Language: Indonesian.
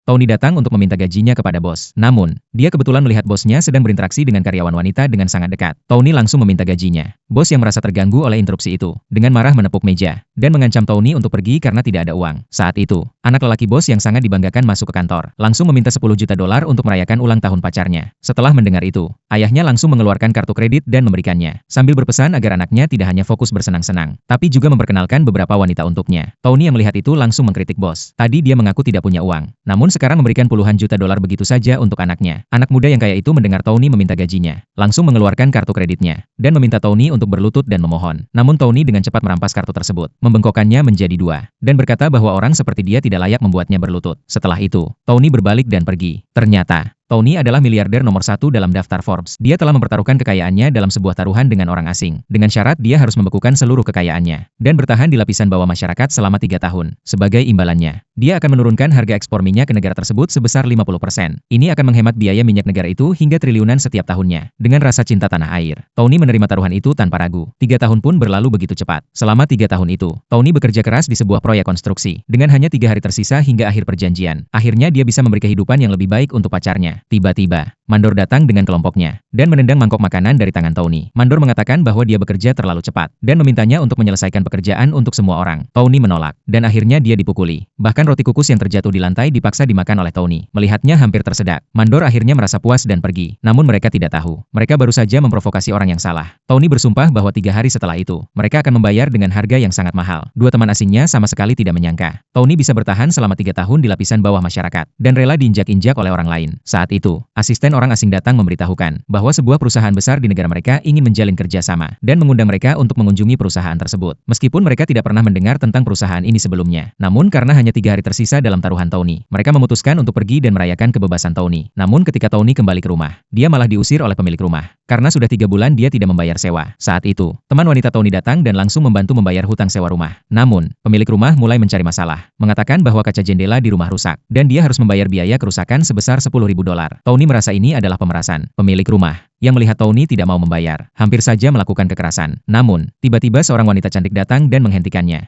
Tony datang untuk meminta gajinya kepada bos. Namun, dia kebetulan melihat bosnya sedang berinteraksi dengan karyawan wanita dengan sangat dekat. Tony langsung meminta gajinya. Bos yang merasa terganggu oleh interupsi itu, dengan marah menepuk meja, dan mengancam Tony untuk pergi karena tidak ada uang. Saat itu, anak lelaki bos yang sangat dibanggakan masuk ke kantor, langsung meminta $10 juta untuk merayakan ulang tahun pacarnya. Setelah mendengar itu, ayahnya langsung mengeluarkan kartu kredit dan memberikannya, sambil berpesan agar anaknya tidak hanya fokus bersenang-senang, tapi juga memperkenalkan beberapa wanita untuknya. Tony yang melihat itu langsung mengkritik bos. Tadi dia mengaku tidak punya uang, namun sekarang memberikan puluhan juta dolar begitu saja untuk anaknya. Anak muda yang kaya itu mendengar Tony meminta gajinya, langsung mengeluarkan kartu kreditnya, dan meminta Tony untuk berlutut dan memohon. Namun Tony dengan cepat merampas kartu tersebut, membengkokkannya menjadi dua, dan berkata bahwa orang seperti dia tidak layak membuatnya berlutut. Setelah itu, Tony berbalik dan pergi. Ternyata, Tony adalah miliarder nomor 1 dalam daftar Forbes. Dia telah mempertaruhkan kekayaannya dalam sebuah taruhan dengan orang asing, dengan syarat dia harus membekukan seluruh kekayaannya, dan bertahan di lapisan bawah masyarakat selama 3 tahun. Sebagai imbalannya, dia akan menurunkan harga ekspor minyak ke negara tersebut sebesar 50%. Ini akan menghemat biaya minyak negara itu hingga triliunan setiap tahunnya. Dengan rasa cinta tanah air, Tony menerima taruhan itu tanpa ragu. 3 tahun pun berlalu begitu cepat. Selama 3 tahun itu, Tony bekerja keras di sebuah proyek konstruksi. Dengan hanya 3 hari tersisa hingga akhir perjanjian, akhirnya dia bisa memberi kehidupan yang lebih baik untuk pacarnya. Tiba-tiba, Mandor datang dengan kelompoknya, dan menendang mangkok makanan dari tangan Tony. Mandor mengatakan bahwa dia bekerja terlalu cepat, dan memintanya untuk menyelesaikan pekerjaan untuk semua orang. Tony menolak, dan akhirnya dia dipukuli. Bahkan roti kukus yang terjatuh di lantai dipaksa dimakan oleh Tony. Melihatnya hampir tersedak, Mandor akhirnya merasa puas dan pergi. Namun mereka tidak tahu, mereka baru saja memprovokasi orang yang salah. Tony bersumpah bahwa 3 hari setelah itu, mereka akan membayar dengan harga yang sangat mahal. Dua teman asingnya sama sekali tidak menyangka, Tony bisa bertahan selama 3 tahun di lapisan bawah masyarakat, dan rela diinjak-injak oleh orang lain. Saat itu, asisten orang asing datang memberitahukan bahwa sebuah perusahaan besar di negara mereka ingin menjalin kerjasama dan mengundang mereka untuk mengunjungi perusahaan tersebut. Meskipun mereka tidak pernah mendengar tentang perusahaan ini sebelumnya, namun karena hanya 3 hari tersisa dalam taruhan Tony, mereka memutuskan untuk pergi dan merayakan kebebasan Tony. Namun ketika Tony kembali ke rumah, dia malah diusir oleh pemilik rumah karena sudah 3 bulan dia tidak membayar sewa. Saat itu, teman wanita Tony datang dan langsung membantu membayar hutang sewa rumah. Namun, pemilik rumah mulai mencari masalah, mengatakan bahwa kaca jendela di rumah rusak dan dia harus membayar biaya kerusakan sebesar $10.000. Tony merasa ini adalah pemerasan. Pemilik rumah yang melihat Tony tidak mau membayar, hampir saja melakukan kekerasan. Namun, tiba-tiba seorang wanita cantik datang dan menghentikannya.